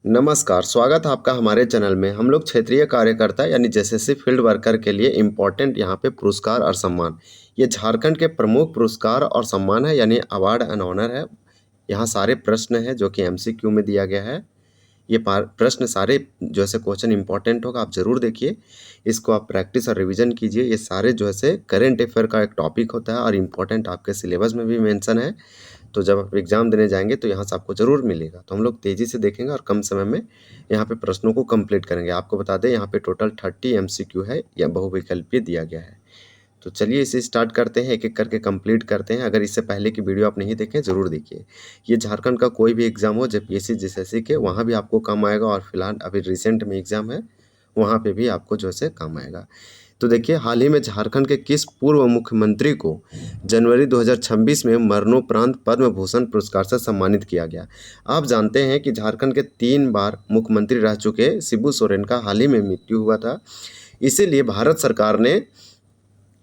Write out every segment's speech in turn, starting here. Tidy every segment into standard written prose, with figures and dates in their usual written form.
नमस्कार, स्वागत है आपका हमारे चैनल में। हम लोग क्षेत्रीय कार्यकर्ता यानी जेएसएससी फील्ड वर्कर के लिए इम्पोर्टेंट यहाँ पे पुरस्कार और सम्मान, ये झारखंड के प्रमुख पुरस्कार और सम्मान है यानी अवार्ड एंड ऑनर है। यहाँ सारे प्रश्न हैं जो कि एमसीक्यू में दिया गया है। ये प्रश्न सारे जो है से क्वेश्चन इंपॉर्टेंट होगा, आप ज़रूर देखिए। इसको आप प्रैक्टिस और रिवीजन कीजिए। ये सारे जो है से करेंट अफेयर का एक टॉपिक होता है और इम्पॉर्टेंट आपके सिलेबस में भी मेंशन है। तो जब आप एग्ज़ाम देने जाएंगे तो यहाँ से आपको ज़रूर मिलेगा। तो हम लोग तेज़ी से देखेंगे और कम समय में यहाँ पे प्रश्नों को कंप्लीट करेंगे। आपको बता दें यहाँ पे टोटल 30 एमसीक्यू है या बहुविकल्पीय दिया गया है। तो चलिए इसे स्टार्ट करते हैं, एक एक करके कंप्लीट करते हैं। अगर इससे पहले की वीडियो आप नहीं देखें ज़रूर देखिए। ये झारखंड का कोई भी एग्ज़ाम हो, जेपीएससी जेएसएससी के, वहाँ भी आपको काम आएगा और फिलहाल अभी रिसेंट में एग्ज़ाम है वहाँ पे भी आपको जो है काम आएगा। तो देखिए, हाल ही में झारखंड के किस पूर्व मुख्यमंत्री को जनवरी 2026 में मरणोपरांत पद्म भूषण पुरस्कार से सम्मानित किया गया। आप जानते हैं कि झारखंड के 3 बार मुख्यमंत्री रह चुके शिबू सोरेन का हाल ही में मृत्यु हुआ था। इसीलिए भारत सरकार ने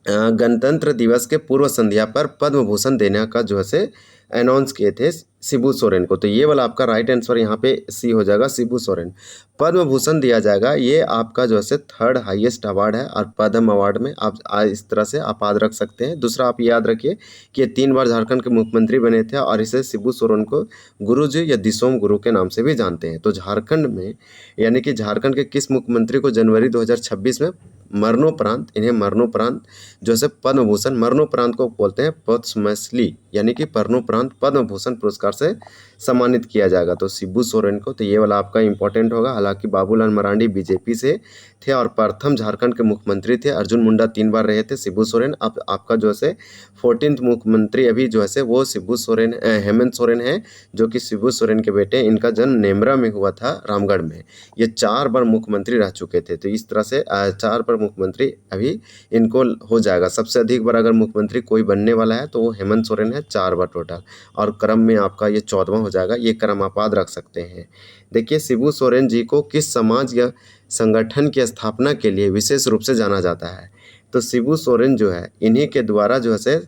गणतंत्र दिवस के पूर्व संध्या पर पद्म भूषण देने का जो है से अनाउंस किए थे शिबू सोरेन को। तो ये वाला आपका राइट आंसर यहाँ पे सी हो जाएगा, शिबू सोरेन। पद्म भूषण दिया जाएगा, ये आपका जो है से 3rd हाईएस्ट अवार्ड है और पद्म अवार्ड में आप इस तरह से आप याद रख सकते हैं। दूसरा आप याद रखिए कि ये 3 बार झारखंड के मुख्यमंत्री बने थे और इसे शिबू सोरेन को गुरुजी या दिसोम गुरु के नाम से भी जानते हैं। तो झारखंड में यानी कि झारखंड के किस मुख्यमंत्री को जनवरी 2026 में मरणोपरांत, इन्हें मरणोपरांत जो है पद्म भूषण, मरणोपरांत को बोलते हैं पद्मश्री, यानी कि मरणोपरांत पद्म भूषण पुरस्कार से सम्मानित किया जाएगा तो शिबू सोरेन को। तो ये वाला आपका इंपॉर्टेंट होगा। हालांकि बाबूलाल मरांडी बीजेपी से थे और प्रथम झारखंड के मुख्यमंत्री थे। अर्जुन मुंडा 3 बार रहे थे। शिबू सोरेन अब आपका जो है 14th मुख्यमंत्री अभी जो है वो शिबू सोरेन, हेमंत सोरेन है, जो कि शिबू सोरेन के बेटे। इनका जन्म नेमरा में हुआ था, रामगढ़ में। ये 4 बार मुख्यमंत्री रह चुके थे। तो इस तरह से 4 बार मुख्यमंत्री अभी इनको हो जाएगा। सबसे अधिक बार अगर मुख्यमंत्री कोई बनने वाला है तो वो हेमंत सोरेन है, 4 बार टोटल, और क्रम में आपका ये 14वां हो जाएगा। ये क्रम आप याद रख सकते हैं। देखिए, शिबू सोरेन जी को किस समाज या संगठन की स्थापना के लिए विशेष रूप से जाना जाता है? तो शिबू सोरेन जो है, इन्हीं के द्वारा जो है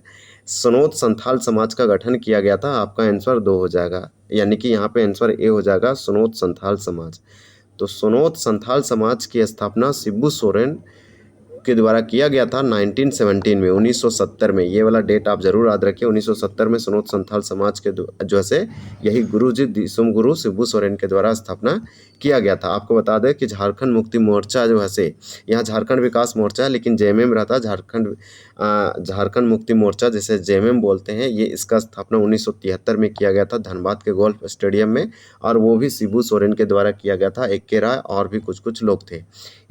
सनोद संथाल समाज का गठन किया गया था। आपका आंसर 2 हो जाएगा, यानी कि यहाँ पे आंसर ए हो जाएगा, सनोद संथाल समाज। तो सनोद संथाल समाज की स्थापना शिबू सोरेन के द्वारा किया गया था 1917 में, 1970 में। ये वाला डेट आप जरूर याद रखिए। 1970 में सनोद संथाल समाज के जो है यही गुरुजी दिसोम गुरु शिबू सोरेन के द्वारा स्थापना किया गया था। आपको बता दें कि झारखंड मुक्ति मोर्चा जो है यहाँ झारखंड विकास मोर्चा है, लेकिन जेएमएम रहता है झारखंड मुक्ति मोर्चा, जिसे जेएमएम बोलते हैं। ये इसका स्थापना 1973 में किया गया था धनबाद के गोल्फ स्टेडियम में, और वो भी शिबू सोरेन के द्वारा किया गया था। एक के राय और भी कुछ लोग थे।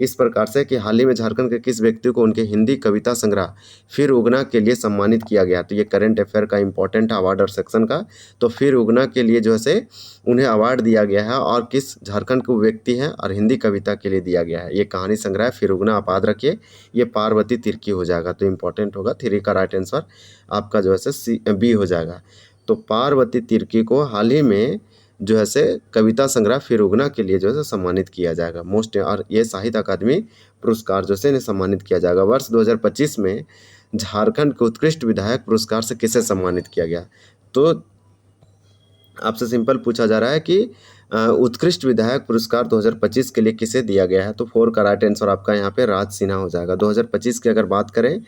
इस प्रकार से कि हाल ही में झारखंड के किस व्यक्ति को उनके हिंदी कविता संग्रह फिर उगना के लिए सम्मानित किया गया। तो ये करंट अफेयर का इंपॉर्टेंट अवार्ड और सेक्शन का। तो फिर उगना के लिए जो है उन्हें अवार्ड दिया गया है, और किस झारखंड के व्यक्ति हैं और हिंदी कविता के लिए दिया गया है। ये कहानी संग्रह फिर उगना आप याद रखिए। ये पार्वती तिर्की हो जाएगा, तो इंपॉर्टेंट होगा। 3 का राइट आंसर आपका जो है बी हो जाएगा। तो पार्वती तिर्की को हाल ही में जो है कविता संग्रह फिर उगना के लिए जो है सम्मानित किया जाएगा मोस्ट, और ये साहित्य अकादमी पुरस्कार जो है इन्हें सम्मानित किया जाएगा। वर्ष 2025 में झारखंड के उत्कृष्ट विधायक पुरस्कार से किसे सम्मानित किया गया? तो आपसे सिंपल पूछा जा रहा है कि उत्कृष्ट विधायक पुरस्कार 2025 के लिए किसे दिया गया है? तो 4 का राइट आंसर आपका यहाँ पे राज सिन्हा हो जाएगा। 2025 की अगर बात करें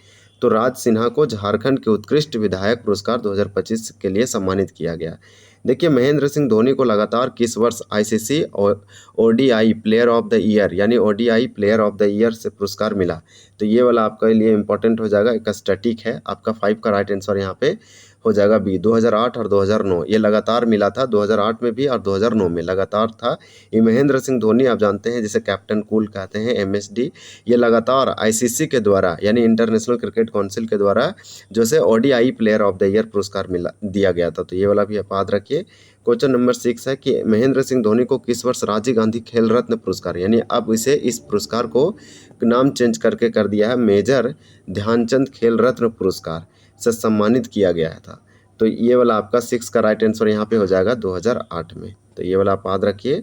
तो राज सिन्हा को झारखंड के उत्कृष्ट विधायक पुरस्कार 2025 के लिए सम्मानित किया गया। देखिए, महेंद्र सिंह धोनी को लगातार किस वर्ष आईसीसी और ODI player of the year यानी ODI player of the year से पुरस्कार मिला? तो ये वाला आपके लिए इंपॉर्टेंट हो जाएगा। एक स्टैटिक है आपका। 5 का राइट आंसर यहाँ पे हो जाएगा बी। 2008 और 2009 ये लगातार मिला था। 2008 में भी और 2009 में लगातार था। ये महेंद्र सिंह धोनी आप जानते हैं, जिसे कैप्टन कूल कहते हैं, एमएसडी। ये लगातार आईसीसी के द्वारा यानी इंटरनेशनल क्रिकेट काउंसिल के द्वारा जो है ODI player of the year पुरस्कार दिया गया था। तो ये वाला भी आप याद रखिए। क्वेश्चन नंबर 6 है कि महेंद्र सिंह धोनी को किस वर्ष राजीव गांधी खेल रत्न पुरस्कार, यानी अब इस पुरस्कार को नाम चेंज करके कर दिया है, मेजर ध्यानचंद खेल रत्न पुरस्कार से सम्मानित किया गया था। तो ये वाला आपका 6 का राइट आंसर यहाँ पे हो जाएगा 2008 में। तो ये वाला आप याद रखिए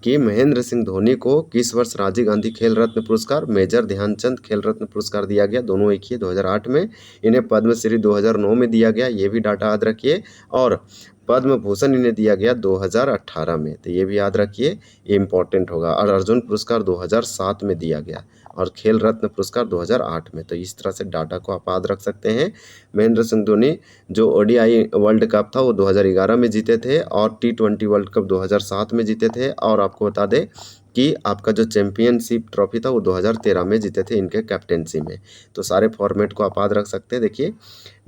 कि महेंद्र सिंह धोनी को किस वर्ष राजीव गांधी खेल रत्न पुरस्कार, मेजर ध्यानचंद खेल रत्न पुरस्कार दिया गया। दोनों एक ही 2008 में। इन्हें पद्मश्री 2009 में दिया गया, ये भी डाटा याद रखिए। और पद्म भूषण इन्हें दिया गया 2018 में, तो ये भी याद रखिए, ये इम्पोर्टेंट होगा। और अर्जुन पुरस्कार 2007 में दिया गया और खेल रत्न पुरस्कार 2008 में। तो इस तरह से डाटा को आप याद रख सकते हैं। महेंद्र सिंह धोनी जो ओडीआई वर्ल्ड कप था वो 2011 में जीते थे और टी20 वर्ल्ड कप 2007 में जीते थे। और आपको बता दें कि आपका जो चैंपियनशिप ट्रॉफी था वो 2013 में जीते थे इनके कैप्टेंसी में। तो सारे फॉर्मेट को आप याद रख सकते हैं। देखिए,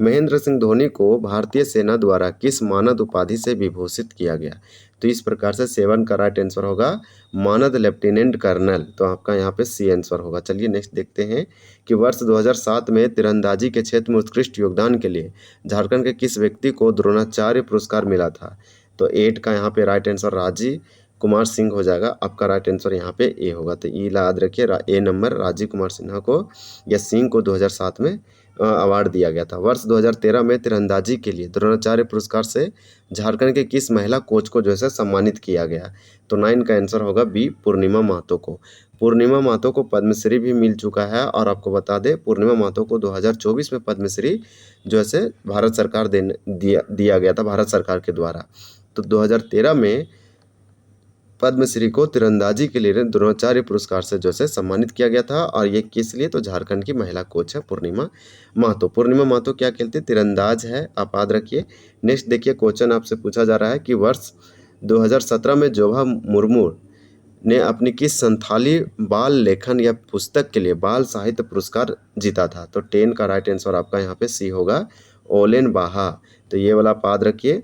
महेंद्र सिंह धोनी को भारतीय सेना द्वारा किस मानद उपाधि से विभूषित किया गया? तो इस प्रकार से 7 का राइट आंसर होगा मानद लेफ्टिनेंट कर्नल। तो आपका यहाँ पे सी आंसर होगा। चलिए नेक्स्ट देखते हैं कि वर्ष 2007 में तीरंदाजी के क्षेत्र में उत्कृष्ट योगदान के लिए झारखंड के किस व्यक्ति को द्रोणाचार्य पुरस्कार मिला था? तो 8 का यहाँ पे राइट आंसर राजीव कुमार सिंह हो जाएगा। आपका राइट आंसर यहाँ पे ए होगा। तो ई याद रखिए, ए नंबर राजीव कुमार सिन्हा को या सिंह को 2007 में अवार्ड दिया गया था। वर्ष 2013 में तीरंदाजी के लिए द्रोणाचार्य पुरस्कार से झारखंड के किस महिला कोच को जो है सम्मानित किया गया? तो 9 का आंसर होगा बी पूर्णिमा महतो को। पूर्णिमा महतो को पद्मश्री भी मिल चुका है। और आपको बता दें पूर्णिमा महतो को 2024 में पद्मश्री जो है भारत सरकार दिया गया था, भारत सरकार के द्वारा। तो 2013 में पद्मश्री को तीरंदाजी के लिए द्रोणाचार्य पुरस्कार से जो है सम्मानित किया गया था। और ये किस लिए? तो झारखंड की महिला कोच है पूर्णिमा महतो। पूर्णिमा महतो क्या खेलती है? तीरंदाज है, आप याद रखिए। नेक्स्ट देखिए, क्वेश्चन आपसे पूछा जा रहा है कि वर्ष 2017 में जोभा मुर्मू ने अपनी किस संथाली बाल लेखन या पुस्तक के लिए बाल साहित्य पुरस्कार जीता था? तो 10 का राइट आंसर आपका यहाँ पे सी होगा ओलेन बाहा। तो ये वाला आप याद रखिए,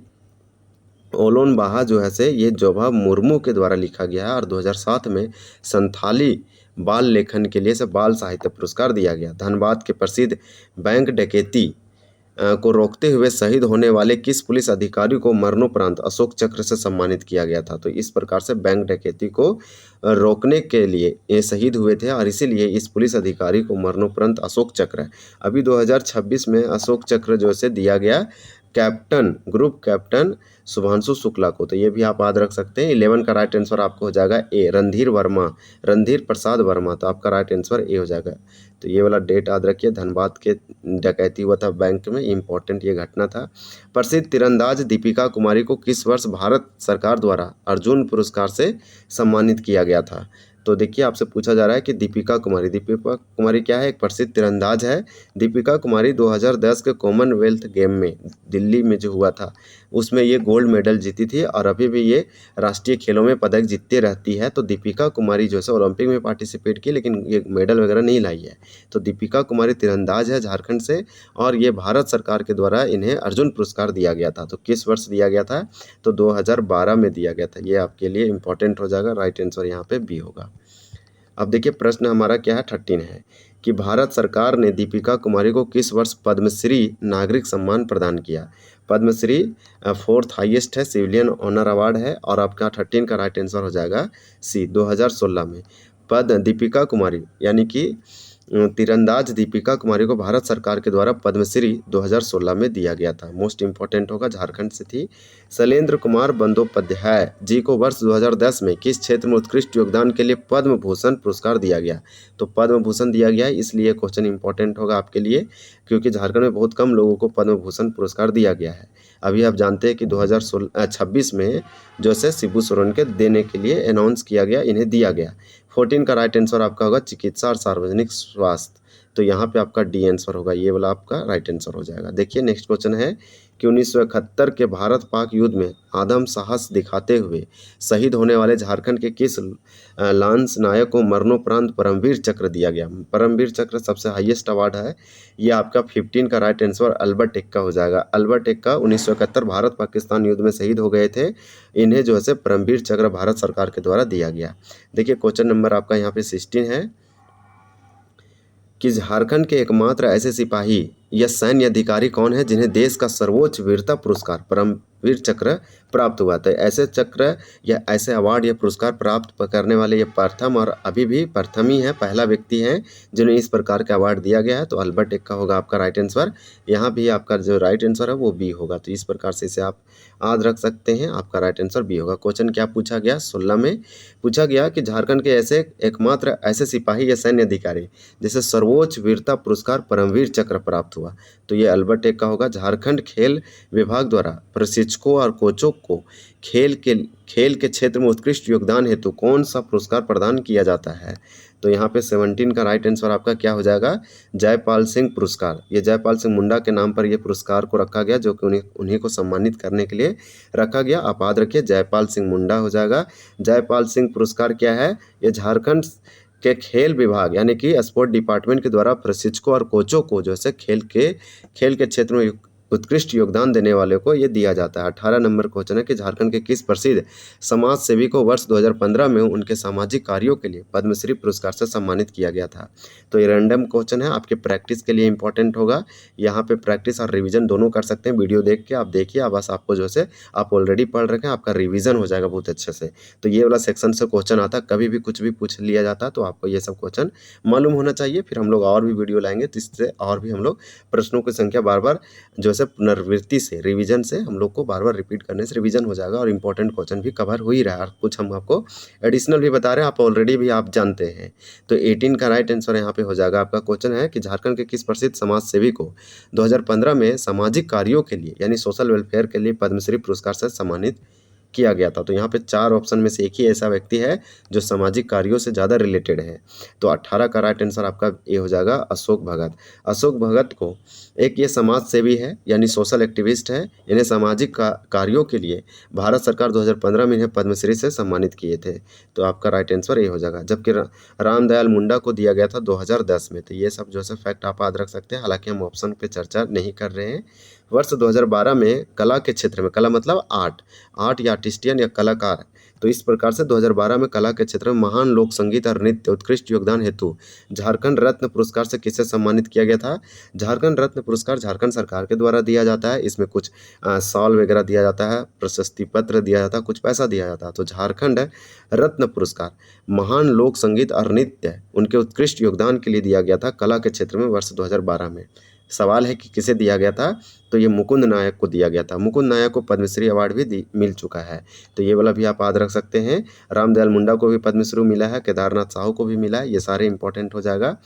ओलोन बाहा जो है ये जोभा मुर्मू के द्वारा लिखा गया है और 2007 में संथाली बाल लेखन के लिए से बाल साहित्य पुरस्कार दिया गया। धनबाद के प्रसिद्ध बैंक डकैती को रोकते हुए शहीद होने वाले किस पुलिस अधिकारी को मरणोपरांत अशोक चक्र से सम्मानित किया गया था? तो इस प्रकार से बैंक डकैती को रोकने के लिए ये शहीद हुए थे और इसीलिए इस पुलिस अधिकारी को मरणोपरांत अशोक चक्र अभी 2026 में अशोक चक्र जो है दिया गया captain, group captain Shubhanshu Shukla को। तो ये भी आप याद रख सकते हैं। 11 का राइट आंसर आपको हो जाएगा ए रणधीर वर्मा, रणधीर प्रसाद वर्मा। तो आपका राइट आंसर ए हो जाएगा। तो ये वाला डेट याद रखिए, धनबाद के डकैती हुआ था बैंक में, इंपॉर्टेंट ये घटना था। प्रसिद्ध तीरंदाज दीपिका कुमारी को किस वर्ष भारत सरकार द्वारा अर्जुन पुरस्कार से सम्मानित किया गया था? तो देखिए, आपसे पूछा जा रहा है कि दीपिका कुमारी क्या है? एक प्रसिद्ध तीरंदाज है। दीपिका कुमारी 2010 के कॉमनवेल्थ गेम में दिल्ली में जो हुआ था उसमें ये गोल्ड मेडल जीती थी और अभी भी ये राष्ट्रीय खेलों में पदक जीतती रहती है। तो दीपिका कुमारी जो है ओलंपिक में पार्टिसिपेट की लेकिन ये मेडल वगैरह नहीं लाई है। तो दीपिका कुमारी तीरंदाज है झारखंड से और ये भारत सरकार के द्वारा इन्हें अर्जुन पुरस्कार दिया गया था। तो किस वर्ष दिया गया था? तो 2012 में दिया गया था। ये आपके लिए इंपॉर्टेंट हो जाएगा। राइट आंसर यहाँ पे बी होगा। अब देखिए, प्रश्न हमारा क्या है? 13 है कि भारत सरकार ने दीपिका कुमारी को किस वर्ष पद्मश्री नागरिक सम्मान प्रदान किया? पद्मश्री 4th हाईएस्ट है, सिविलियन ऑनर अवार्ड है। और आपका 13 का राइट आंसर हो जाएगा सी 2016 में दीपिका कुमारी यानी कि तीरंदाज दीपिका कुमारी को भारत सरकार के द्वारा पद्मश्री 2016 में दिया गया था। मोस्ट इंपॉर्टेंट होगा, झारखंड से थी। शैलेंद्र कुमार बंदोपाध्याय जी को वर्ष 2010 में किस क्षेत्र में उत्कृष्ट योगदान के लिए पद्म भूषण पुरस्कार दिया गया? तो पद्म भूषण दिया गया है, इसलिए क्वेश्चन इंपॉर्टेंट होगा आपके लिए, क्योंकि झारखंड में बहुत कम लोगों को पद्म भूषण पुरस्कार दिया गया है। अभी आप जानते हैं कि 2026 में जो है शिबू सोरेन के देने के लिए अनाउंस किया गया, इन्हें दिया गया। 14 का राइट आंसर आपका होगा चिकित्सा और सार्वजनिक स्वास्थ्य। तो यहाँ पे आपका डी आंसर होगा, ये वाला आपका राइट आंसर हो जाएगा। देखिए, नेक्स्ट क्वेश्चन है कि 1971 के भारत पाक युद्ध में आदम साहस दिखाते हुए शहीद होने वाले झारखंड के किस लांस नायक को मरणोपरांत परमवीर चक्र दिया गया? परमवीर चक्र सबसे हाईएस्ट अवार्ड है। ये आपका 15 का राइट आंसर अल्बर्ट एक्का हो जाएगा। अल्बर्ट एक्का 1971 भारत पाकिस्तान युद्ध में शहीद हो गए थे। इन्हें जो है परमवीर चक्र भारत सरकार के द्वारा दिया गया। देखिए, क्वेश्चन नंबर आपका यहाँ पे 16 है कि झारखंड के एकमात्र ऐसे सिपाही या सैन्य अधिकारी कौन है जिन्हें देश का सर्वोच्च वीरता पुरस्कार परमवीर चक्र प्राप्त हुआ था? ऐसे चक्र या ऐसे अवार्ड या पुरस्कार प्राप्त करने वाले ये प्रथम और अभी भी प्रथम ही है, पहला व्यक्ति है जिन्हें इस प्रकार का अवार्ड दिया गया है। तो अल्बर्ट एक्का होगा आपका राइट आंसर। यहाँ भी आपका जो राइट आंसर है वो बी होगा। तो इस प्रकार से इसे आप याद रख सकते हैं, आपका राइट आंसर बी होगा। क्वेश्चन क्या पूछा गया? 16 में पूछा गया कि झारखंड के ऐसे एकमात्र ऐसे सिपाही या सैन्य अधिकारी जिसे सर्वोच्च वीरता पुरस्कार परमवीर चक्र प्राप्त हुआ हुआ, तो ये अल्बर्ट एक का होगा। झारखंड खेल विभाग द्वारा प्रशिक्षकों और कोचों को खेल के क्षेत्र में उत्कृष्ट योगदान हेतु कौन सा पुरस्कार प्रदान किया जाता है? तो यहाँ पे 17 का राइट आंसर आपका क्या हो जाएगा? जयपाल सिंह पुरस्कार। ये जयपाल सिंह मुंडा के नाम पर ये पुरस्कार को रखा गया, जो कि उन्हीं को सम्मानित करने के लिए रखा गया। आप याद रखिए, जयपाल सिंह मुंडा हो जाएगा। जयपाल सिंह पुरस्कार क्या है? ये झारखंड के खेल विभाग यानी कि स्पोर्ट डिपार्टमेंट के द्वारा प्रशिक्षकों और कोचों को जो है खेल के क्षेत्र में उत्कृष्ट योगदान देने वाले को ये दिया जाता है। 18 नंबर क्वेश्चन है कि झारखंड के किस प्रसिद्ध समाज सेवी को वर्ष 2015 में उनके सामाजिक कार्यों के लिए पद्मश्री पुरस्कार से सम्मानित किया गया था? तो ये रैंडम क्वेश्चन है, आपके प्रैक्टिस के लिए इंपॉर्टेंट होगा। यहाँ पे प्रैक्टिस और रिवीजन दोनों कर सकते हैं। वीडियो देख के आप देखिए, बस आपको जो है आप ऑलरेडी पढ़ रखे हैं, आपका रिवीजन हो जाएगा बहुत अच्छे से। तो ये वाला सेक्शन से क्वेश्चन आता, कभी भी कुछ भी पूछ लिया जाता, तो आपको ये सब क्वेश्चन मालूम होना चाहिए। फिर हम लोग और भी वीडियो लाएंगे, तो इससे और भी हम लोग प्रश्नों की संख्या बार बार जो है पुनरावृत्ति से, रिवीजन से हम लोग को बार बार रिपीट करने से रिवीजन हो जाएगा और इंपॉर्टेंट क्वेश्चन भी कवर हो ही रहा है, और कुछ हम आपको एडिशनल भी बता रहे हैं, आप ऑलरेडी भी आप जानते हैं। तो 18 का राइट आंसर यहाँ पे हो जाएगा। आपका क्वेश्चन है कि झारखंड के किस प्रसिद्ध समाज सेवी को 2015 में सामाजिक कार्यों के लिए यानी सोशल वेलफेयर के लिए पद्मश्री पुरस्कार से सम्मानित किया गया था? तो यहाँ पे 4 ऑप्शन में से एक ही ऐसा व्यक्ति है जो सामाजिक कार्यों से ज़्यादा रिलेटेड है। तो 18 का राइट आंसर आपका ये हो जाएगा, अशोक भगत। अशोक भगत को एक ये समाज सेवी है यानी सोशल एक्टिविस्ट है, इन्हें सामाजिक कार्यों के लिए भारत सरकार 2015 में इन्हें पद्मश्री से सम्मानित किए थे। तो आपका राइट आंसर ये हो जाएगा। जबकि रामदयाल मुंडा को दिया गया था 2010 में। तो ये सब जो है फैक्ट आप याद रख सकते हैं, हालांकि हम ऑप्शन पे चर्चा नहीं कर रहे हैं। वर्ष 2012 में कला के क्षेत्र में, कला मतलब आर्ट या आर्टिस्टियन या कलाकार, तो इस प्रकार से 2012 में कला के क्षेत्र में महान लोक संगीत और नृत्य उत्कृष्ट योगदान हेतु झारखंड रत्न पुरस्कार से किसे सम्मानित किया गया था? झारखंड रत्न पुरस्कार झारखंड सरकार के द्वारा दिया जाता है। इसमें कुछ शॉल वगैरह दिया जाता है, प्रशस्ति पत्र दिया जाता है, कुछ पैसा दिया जाता है। तो झारखंड रत्न पुरस्कार महान लोक संगीत और नृत्य उनके उत्कृष्ट योगदान के लिए दिया गया था कला के क्षेत्र में वर्ष 2012 में। सवाल है कि किसे दिया गया था? तो ये मुकुंद नायक को दिया गया था। मुकुंद नायक को पद्मश्री अवार्ड भी मिल चुका है, तो ये वाला भी आप याद रख सकते हैं। रामदयाल मुंडा को भी पद्मश्री मिला है, केदारनाथ साहू को भी मिला है, ये सारे इंपॉर्टेंट हो जाएगा।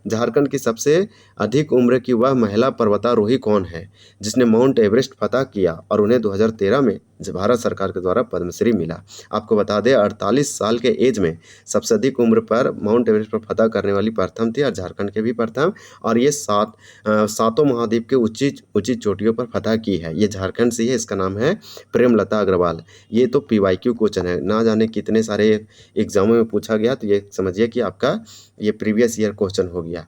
झारखंड की सबसे अधिक उम्र की वह महिला पर्वतारोही कौन है जिसने माउंट एवरेस्ट फतह किया और उन्हें 2013 में भारत सरकार के द्वारा पद्मश्री मिला? आपको बता दें 48 साल के एज में सबसे अधिक उम्र पर माउंट एवरेस्ट पर फतह करने वाली प्रथम थी, और झारखंड के भी प्रथम, और ये सातों महाद्वीप के ऊंची चोटियों पर फतह की है। ये झारखंड से है, इसका नाम है प्रेमलता अग्रवाल। ये तो PYQ क्वेश्चन है, ना जाने कितने सारे एग्जामों में पूछा गया, तो ये समझिए कि आपका ये प्रीवियस ईयर क्वेश्चन हो गया।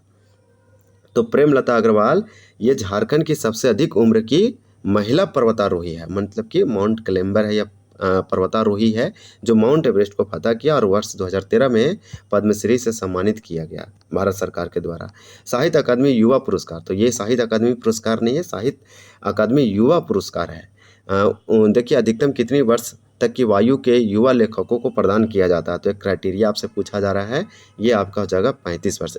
तो प्रेमलता अग्रवाल ये झारखंड की सबसे अधिक उम्र की महिला पर्वतारोही है, मतलब कि माउंट क्लेम्बर है या पर्वतारोही है जो माउंट एवरेस्ट को फतह किया और वर्ष 2013 में पद्मश्री से सम्मानित किया गया भारत सरकार के द्वारा। साहित्य अकादमी युवा पुरस्कार, तो ये साहित्य अकादमी पुरस्कार नहीं है, साहित्य अकादमी युवा पुरस्कार है। देखिए अधिकतम कितनी वर्ष तक की वायु के युवा लेखकों को प्रदान किया जाता है? तो एक क्राइटेरिया आपसे पूछा जा रहा है, ये आपका हो जाएगा 35 वर्ष।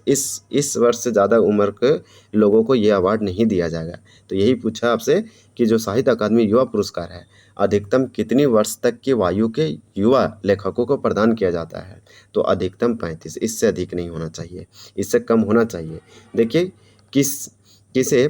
इस वर्ष से ज़्यादा उम्र के लोगों को ये अवार्ड नहीं दिया जाएगा। तो यही पूछा आपसे कि जो साहित्य अकादमी युवा पुरस्कार है अधिकतम कितनी वर्ष तक की वायु के युवा लेखकों को प्रदान किया जाता है? तो अधिकतम 35, इससे अधिक नहीं होना चाहिए, इससे कम होना चाहिए। देखिए किस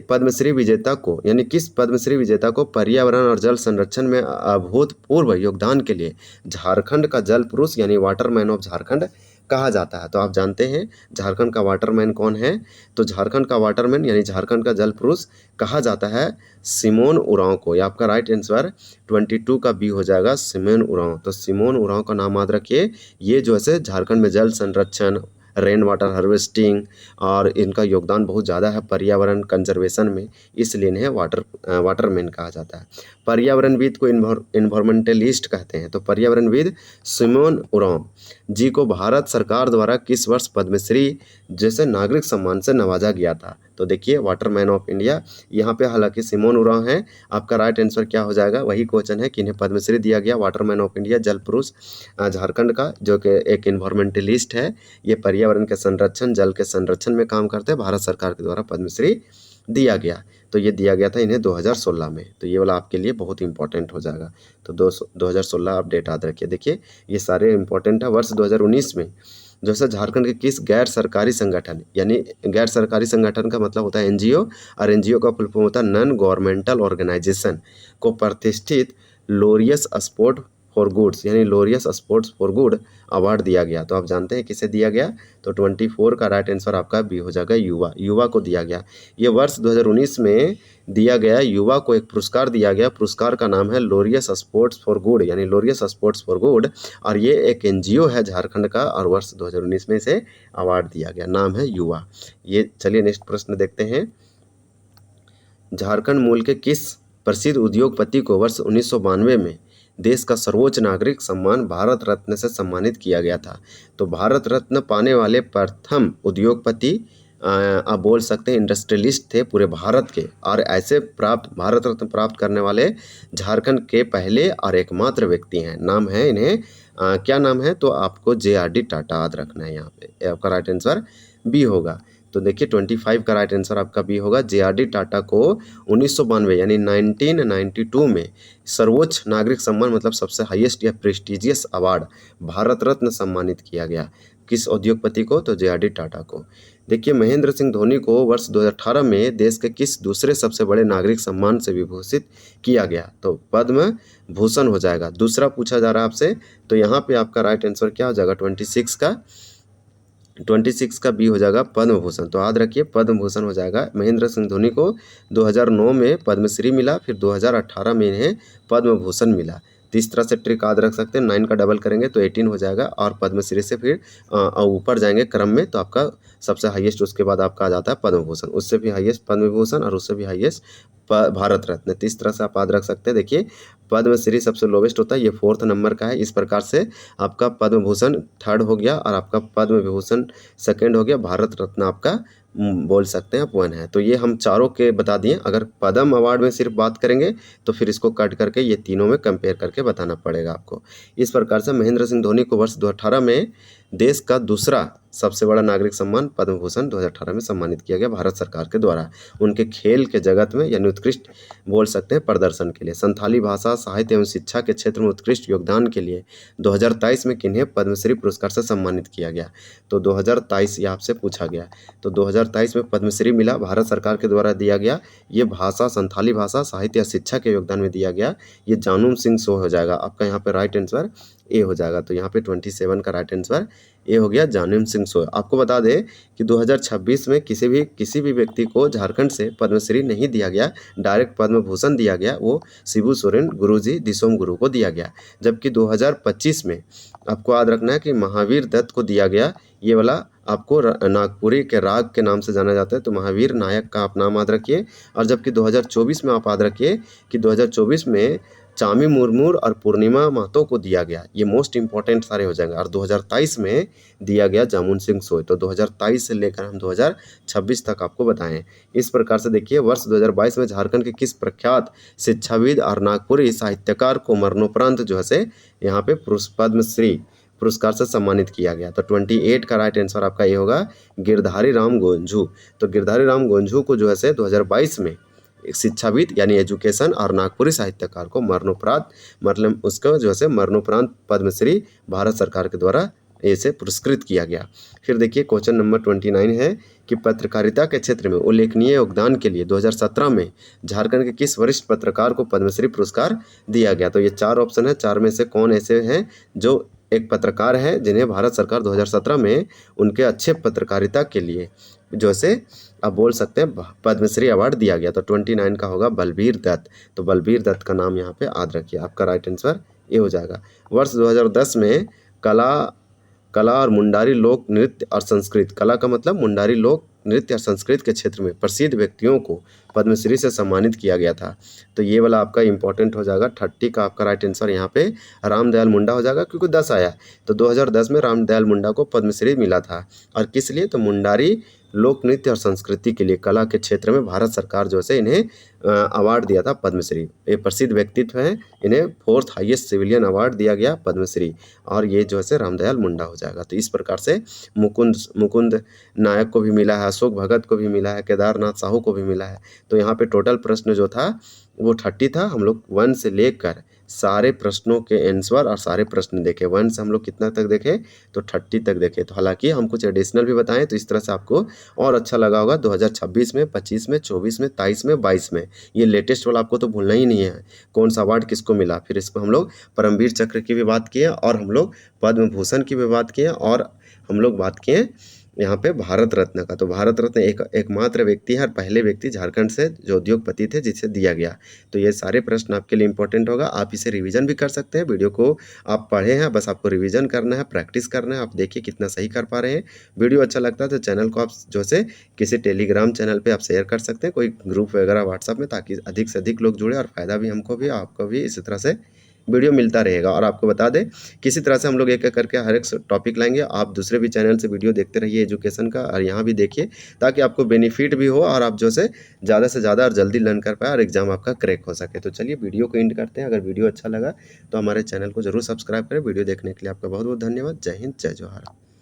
पद्मश्री विजेता को पर्यावरण और जल संरक्षण में अभूतपूर्व योगदान के लिए झारखंड का जल पुरुष यानी वाटरमैन ऑफ झारखंड कहा जाता है? तो आप जानते हैं झारखंड का वाटरमैन कौन है? तो झारखंड का वाटरमैन यानी झारखंड का जल पुरुष कहा जाता है सिमोन उरांव को। या आपका राइट आंसर 22 का बी हो जाएगा, सिमोन उरांव। तो सिमोन उरांव का नाम याद रखिए। ये जो है झारखंड में जल संरक्षण, रेन वाटर हार्वेस्टिंग और इनका योगदान बहुत ज़्यादा है पर्यावरण कंजर्वेशन में, इसलिए इन्हें वाटरमैन कहा जाता है। पर्यावरणविद को इन्वायरमेंटलिस्ट कहते हैं। तो पर्यावरणविद सिमोन उरांव जी को भारत सरकार द्वारा किस वर्ष पद्मश्री जैसे नागरिक सम्मान से नवाजा गया था? तो देखिए वाटरमैन ऑफ इंडिया, यहाँ पे हालांकि सिमोन उरांव है। आपका राइट आंसर क्या हो जाएगा? वही क्वेश्चन है कि इन्हें पद्मश्री दिया गया, वाटरमैन ऑफ इंडिया, जल पुरुष झारखंड का, जो कि एक इन्वायरमेंटलिस्ट है। ये पर्यावरण के संरक्षण, जल के संरक्षण में काम करते हैं, भारत सरकार के द्वारा पद्मश्री दिया गया। तो ये दिया गया था इन्हें 2016 में। तो ये वाला आपके लिए बहुत इंपॉर्टेंट हो जाएगा। तो 2016 आप डेट याद रखिए। देखिए ये सारे इंपॉर्टेंट है। वर्ष 2019 में जो है झारखंड के किस गैर सरकारी संगठन, यानी गैर सरकारी संगठन का मतलब होता है एनजीओ, और एनजीओ का फुल फॉर्म होता है नॉन गवर्नमेंटल ऑर्गेनाइजेशन, को प्रतिष्ठित लोरियस स्पोर्ट फॉर गुड्स यानी Laureus sports for good award दिया गया। तो आप जानते हैं किसे दिया गया, तो 24 का राइट आंसर आपका बी हो जाएगा, युवा को दिया गया। ये वर्ष 2019 में दिया गया युवा को एक पुरस्कार दिया गया, पुरस्कार का नाम है लोरियस स्पोर्ट्स फॉर गुड यानी लोरियस स्पोर्ट्स फॉर गुड, और ये एक एनजीओ है झारखंड का, और वर्ष 2019 में इसे अवार्ड दिया गया, नाम है युवा। ये चलिए नेक्स्ट प्रश्न देखते हैं। झारखंड मूल के किस प्रसिद्ध उद्योगपति को वर्ष 1992 में देश का सर्वोच्च नागरिक सम्मान भारत रत्न से सम्मानित किया गया था? तो भारत रत्न पाने वाले प्रथम उद्योगपति आप बोल सकते हैं इंडस्ट्रियलिस्ट थे पूरे भारत के, और ऐसे भारत रत्न प्राप्त करने वाले झारखंड के पहले और एकमात्र व्यक्ति हैं। नाम है इन्हें क्या नाम है, तो आपको JRD टाटा याद रखना है। यहाँ पे आपका राइट आंसर बी होगा। तो देखिए 25 का राइट आंसर आपका बी होगा। JRD टाटा को 1992 यानी 1992 में सर्वोच्च नागरिक सम्मान मतलब सबसे हाईएस्ट या प्रेस्टिजियस अवार्ड भारत रत्न सम्मानित किया गया। किस उद्योगपति को, तो JRD टाटा को। देखिए महेंद्र सिंह धोनी को वर्ष 2018 में देश के किस दूसरे सबसे बड़े नागरिक सम्मान से विभूषित किया गया? तो पद्म भूषण हो जाएगा। दूसरा पूछा जा रहा है आपसे, तो यहाँ पे आपका राइट आंसर क्या हो जाएगा, 26 का बी हो जाएगा पद्म भूषण। तो याद रखिए पद्म भूषण हो जाएगा। महेंद्र सिंह धोनी को 2009 में पद्मश्री मिला, फिर 2018 में इन्हें पद्म भूषण मिला। तो इस तरह से ट्रिक याद रख सकते हैं। 9 का डबल करेंगे तो 18 हो जाएगा, और पद्मश्री से फिर ऊपर जाएंगे क्रम में तो आपका सबसे हाईएस्ट उसके बाद आपका आ जाता है पद्म भूषण, उससे भी हाईएस्ट पद्म विभूषण और उससे भी हाईएस्ट भारत रत्न। तो इस तरह से आप याद रख सकते हैं। देखिए पद्मश्री सबसे लोवेस्ट होता है, ये 4th नंबर का है। इस प्रकार से आपका पद्म भूषण 3rd हो गया, और आपका पद्म विभूषण 2nd हो गया, भारत रत्न आपका बोल सकते हैं आप 1 है। तो ये हम चारों के बता दिए। अगर पद्म अवार्ड में सिर्फ बात करेंगे तो फिर इसको कट करके ये तीनों में कंपेयर करके बताना पड़ेगा आपको। इस प्रकार से महेंद्र सिंह धोनी को वर्ष 2018 में देश का दूसरा सबसे बड़ा नागरिक सम्मान पद्म भूषण 2018 में सम्मानित किया गया भारत सरकार के द्वारा, उनके खेल के जगत में यानी उत्कृष्ट बोल सकते हैं प्रदर्शन के लिए। संथाली भाषा साहित्य एवं शिक्षा के क्षेत्र में उत्कृष्ट योगदान के लिए 2023 में किन्हें पद्मश्री पुरस्कार से सम्मानित किया गया? तो 2023 ये आपसे पूछा गया। तो 2023 में पद्मश्री मिला, भारत सरकार के द्वारा दिया गया। ये भाषा संथाली भाषा साहित्य या शिक्षा के योगदान में दिया गया। ये जानुम सिंह सो हो जाएगा आपका, यहाँ पे राइट आंसर ए हो जाएगा। तो यहाँ पे 27 का राइट आंसर ए हो गया, जानुम सिंह सो। आपको बता दें कि 2026 में किसी भी व्यक्ति को झारखंड से पद्मश्री नहीं दिया गया, डायरेक्ट पद्म भूषण दिया गया, वो शिबू सोरेन गुरुजी दिसोम गुरु को दिया गया। जबकि 2025 में आपको याद रखना है कि महावीर दत्त को दिया गया। ये वाला आपको नागपुरी के राग के नाम से जाना जाता है, तो महावीर नायक का आप नाम याद रखिए। और जबकि 2024 में आप याद रखिए कि 2024 में चामी मुर्मू और पूर्णिमा महतो को दिया गया। ये मोस्ट इंपॉर्टेंट सारे हो जाएंगे। और 2023 में दिया गया जामुन सिंह सोय। तो 2023 से लेकर हम 2026 तक आपको बताएं। इस प्रकार से देखिए वर्ष 2022 में झारखंड के किस प्रख्यात शिक्षाविद और नागपुरी साहित्यकार को मरणोपरांत जो है यहाँ पे पद्मश्री पुरस्कार से सम्मानित किया गया? तो 28 का राइट आंसर आपका ये होगा, गिरधारी राम गोंझू। तो गिरधारी राम गोंझू को जो है 2022 में एक शिक्षाविद यानी एजुकेशन और नागपुरी साहित्यकार को मरणोपरांत मतलब उसको जो है मरणोपरांत पद्मश्री भारत सरकार के द्वारा इसे पुरस्कृत किया गया। फिर देखिए क्वेश्चन नंबर 29 है कि पत्रकारिता के क्षेत्र में उल्लेखनीय योगदान के लिए 2017 में झारखंड के किस वरिष्ठ पत्रकार को पद्मश्री पुरस्कार दिया गया? तो ये 4 ऑप्शन है, 4 में से कौन ऐसे हैं जो एक पत्रकार है जिन्हें भारत सरकार 2017 में उनके अच्छे पत्रकारिता के लिए जो से आप बोल सकते हैं पद्मश्री अवार्ड दिया गया? तो 29 का होगा बलबीर दत्त। तो बलबीर दत्त का नाम यहाँ पे याद रखिए, आपका राइट आंसर ये हो जाएगा। वर्ष 2010 में कला और मुंडारी लोक नृत्य और संस्कृत, कला का मतलब मुंडारी लोक नृत्य और संस्कृत के क्षेत्र में प्रसिद्ध व्यक्तियों को पद्मश्री से सम्मानित किया गया था। तो ये वाला आपका इंपॉर्टेंट हो जाएगा। 30 का आपका राइट आंसर यहाँ पे रामदयाल मुंडा हो जाएगा, क्योंकि 10 आया। तो 2010 में रामदयाल मुंडा को पद्मश्री मिला था, और किस लिए? तो मुंडारी लोक नृत्य और संस्कृति के लिए, कला के क्षेत्र में भारत सरकार जो है इन्हें अवार्ड दिया था पद्मश्री। ये प्रसिद्ध व्यक्तित्व हैं, इन्हें 4th हाईएस्ट सिविलियन अवार्ड दिया गया पद्मश्री, और ये जो है रामदयाल मुंडा हो जाएगा। तो इस प्रकार से मुकुंद नायक को भी मिला है, अशोक भगत को भी मिला है, केदारनाथ साहू को भी मिला है। तो यहाँ पे टोटल प्रश्न जो था वो 30 था। हम लोग 1 से लेकर सारे प्रश्नों के आंसर और सारे प्रश्न देखे। 1 से हम लोग कितना तक देखे, तो 30 तक देखे। तो हालाँकि हम कुछ एडिशनल भी बताएँ, तो इस तरह से आपको और अच्छा लगा होगा। 2026 में, 25 में, 24 में, 23 में, 22 में, ये लेटेस्ट वाला आपको तो भूलना ही नहीं है, कौन सा अवार्ड किसको मिला। फिर इसमें हम लोग परमवीर चक्र की भी बात किए और हम लोग पद्म भूषण की भी बात किए और हम लोग बात किए यहाँ पे भारत रत्न का। तो भारत रत्न एकमात्र व्यक्ति है और पहले व्यक्ति झारखंड से जो उद्योगपति थे जिसे दिया गया। तो ये सारे प्रश्न आपके लिए इंपॉर्टेंट होगा। आप इसे रिवीजन भी कर सकते हैं। वीडियो को आप पढ़े हैं, बस आपको रिवीजन करना है, प्रैक्टिस करना है। आप देखिए कितना सही कर पा रहे हैं। वीडियो अच्छा लगता है तो चैनल को आप जो से किसी टेलीग्राम चैनल पे आप शेयर कर सकते हैं, कोई ग्रुप वगैरह व्हाट्सएप में, ताकि अधिक से अधिक लोग जुड़े और फ़ायदा भी हमको भी आपको भी इसी तरह से वीडियो मिलता रहेगा। और आपको बता दें किसी तरह से हम लोग एक-एक करके हर एक टॉपिक लाएँगे। आप दूसरे भी चैनल से वीडियो देखते रहिए एजुकेशन का और यहाँ भी देखिए, ताकि आपको बेनिफिट भी हो और आप जो से ज़्यादा और जल्दी लर्न कर पाएँ और एग्ज़ाम आपका क्रैक हो सके। तो चलिए वीडियो को एंड करते हैं। अगर वीडियो अच्छा लगा तो हमारे चैनल को ज़रूर सब्सक्राइब करें। वीडियो देखने के लिए आपका बहुत-बहुत धन्यवाद। जय हिंद, जय जोहार।